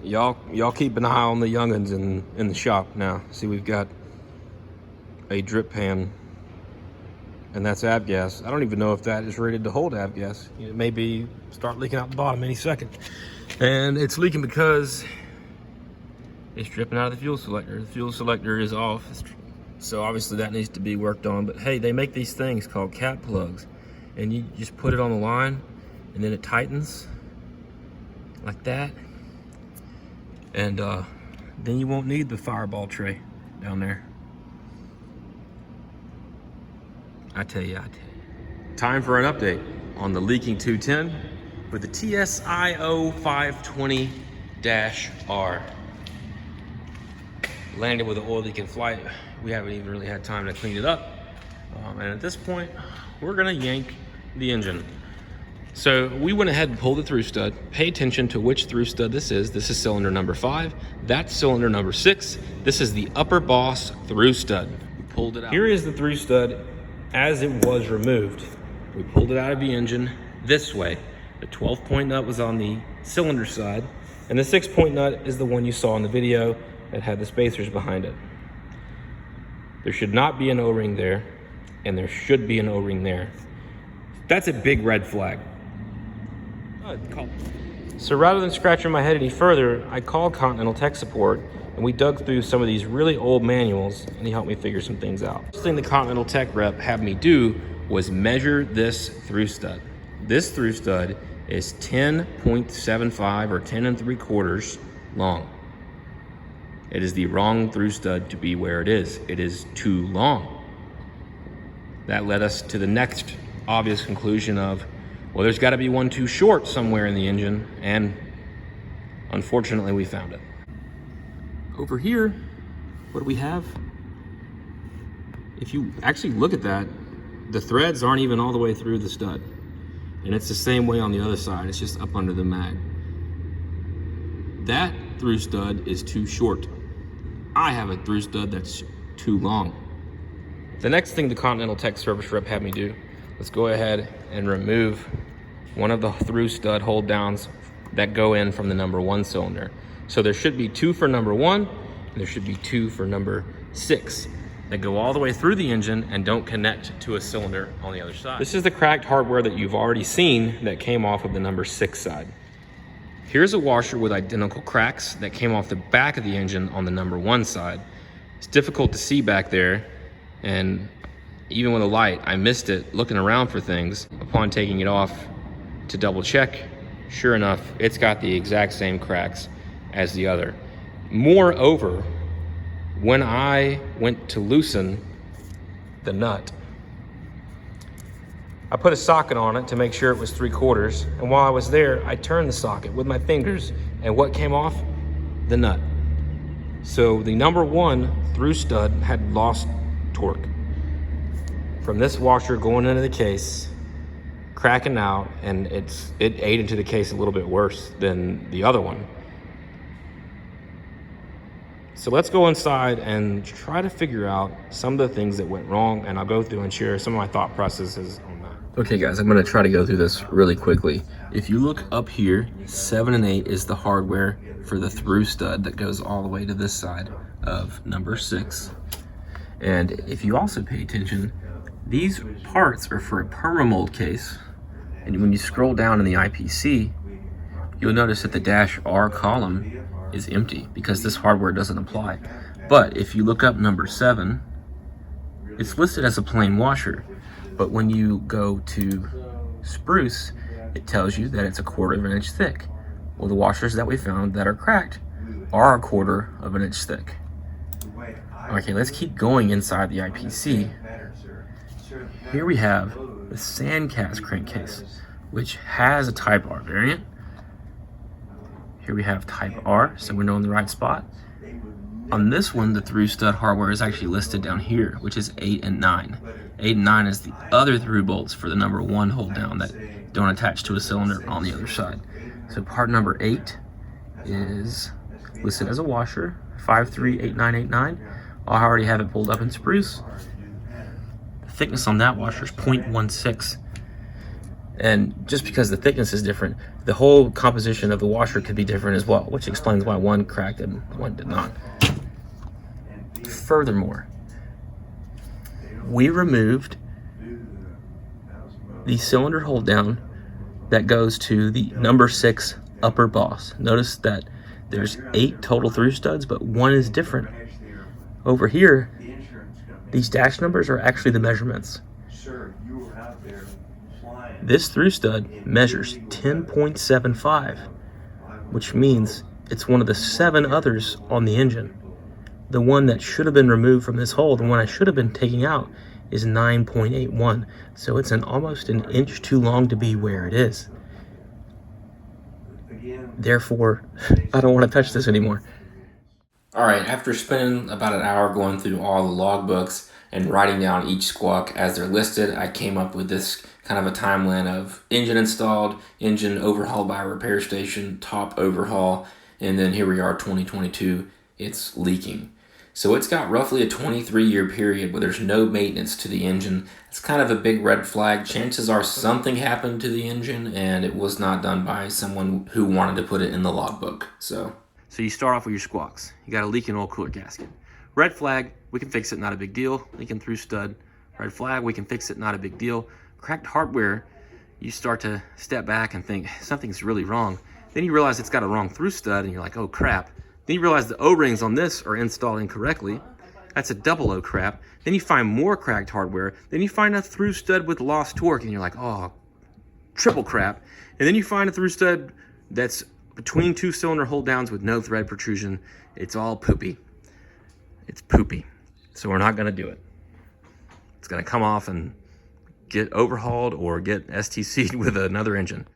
Y'all keep an eye on the young'uns in the shop now. See, we've got a drip pan, and that's avgas. I don't even know if that is rated to hold avgas. It may be start leaking out the bottom any second. And it's leaking because it's dripping out of the fuel selector. The fuel selector is off. So obviously that needs to be worked on. But hey, they make these things called cat plugs. And you just put it on the line, and then it tightens like that. And then you won't need the fireball tray down there. I tell you. Time for an update on the leaking 210 with the TSIO 520-R. Landed with an oil leak in flight. We haven't even really had time to clean it up. And at this point, we're gonna yank the engine. So we went ahead and pulled the through stud. Pay attention to which through stud this is. This is cylinder number 5. That's cylinder number 6. This is the upper boss through stud. We pulled it out. Here is the through stud as it was removed. We pulled it out of the engine this way. The 12-point nut was on the cylinder side, and the 6-point nut is the one you saw in the video that had the spacers behind it. There should not be an O-ring there, and there should be an O-ring there. That's a big red flag. So rather than scratching my head any further, I called Continental Tech Support, and we dug through some of these really old manuals, and he helped me figure some things out. The first thing the Continental Tech rep had me do was measure this through stud. This through stud is 10.75 or 10 3/4 long. It is the wrong through stud to be where it is. It is too long. That led us to the next obvious conclusion of, well, there's got to be one too short somewhere in the engine, and unfortunately we found it. Over here, what do we have? If you actually look at that, the threads aren't even all the way through the stud. And it's the same way on the other side, it's just up under the mag. That through stud is too short. I have a through stud that's too long. The next thing the Continental Tech service rep had me do, let's go ahead and remove one of the through stud hold downs that go in from the number 1 cylinder. So there should be 2 for number 1, and there should be 2 for number 6 that go all the way through the engine and don't connect to a cylinder on the other side. This is the cracked hardware that you've already seen that came off of the number 6 side. Here's a washer with identical cracks that came off the back of the engine on the number 1 side. It's difficult to see back there, and even with a light, I missed it looking around for things. Upon taking it off to double check, sure enough, it's got the exact same cracks as the other. Moreover, when I went to loosen the nut, I put a socket on it to make sure it was 3/4, and while I was there, I turned the socket with my fingers, and what came off? The nut. So the number 1 through stud had lost torque from this washer going into the case, cracking out, and it ate into the case a little bit worse than the other one. So let's go inside and try to figure out some of the things that went wrong, and I'll go through and share some of my thought processes on that. Okay guys, I'm gonna try to go through this really quickly. If you look up here, 7 and 8 is the hardware for the through stud that goes all the way to this side of number 6. And if you also pay attention, these parts are for a permamold case. And when you scroll down in the IPC, you'll notice that the -R column is empty because this hardware doesn't apply. But if you look up number 7, it's listed as a plain washer. But when you go to spruce, it tells you that it's 1/4 inch thick. Well, the washers that we found that are cracked are 1/4 inch thick. Okay, let's keep going inside the IPC. Here we have the Sandcast crankcase, which has a Type R variant. Here we have Type R, so we know in the right spot. On this one, the through stud hardware is actually listed down here, which is 8 and 9. 8 and 9 is the other through bolts for the number 1 hold down that don't attach to a cylinder on the other side. So part number 8 is listed as a washer, 538989. I already have it pulled up in spruce. The thickness on that washer is 0.16. And just because the thickness is different, the whole composition of the washer could be different as well, which explains why one cracked and one did not. Furthermore, we removed the cylinder hold down that goes to the number 6 upper boss. Notice that there's 8 total through studs, but one is different. Over here, these dash numbers are actually the measurements. This through stud measures 10.75, which means it's one of the 7 others on the engine. The one that should have been removed from this hole, the one I should have been taking out, is 9.81. So it's almost an inch too long to be where it is. Therefore, I don't want to touch this anymore. All right, after spending about an hour going through all the logbooks and writing down each squawk as they're listed, I came up with this kind of a timeline of engine installed, engine overhauled by a repair station, top overhaul, and then here we are, 2022, it's leaking. So it's got roughly a 23-year period where there's no maintenance to the engine. It's kind of a big red flag. Chances are something happened to the engine and it was not done by someone who wanted to put it in the logbook. So you start off with your squawks. You got a leaking oil cooler gasket. Red flag, we can fix it, not a big deal. Leaking through stud. Red flag, we can fix it, not a big deal. Cracked hardware, you start to step back and think something's really wrong. Then you realize it's got a wrong through stud and you're like, oh crap. Then you realize the O-rings on this are installed incorrectly. That's a double O crap. Then you find more cracked hardware. Then you find a through stud with lost torque and you're like, oh, triple crap. And then you find a through stud that's between 2 cylinder hold downs with no thread protrusion. It's all poopy. It's poopy. So we're not gonna do it. It's gonna come off and get overhauled or get STC'd with another engine.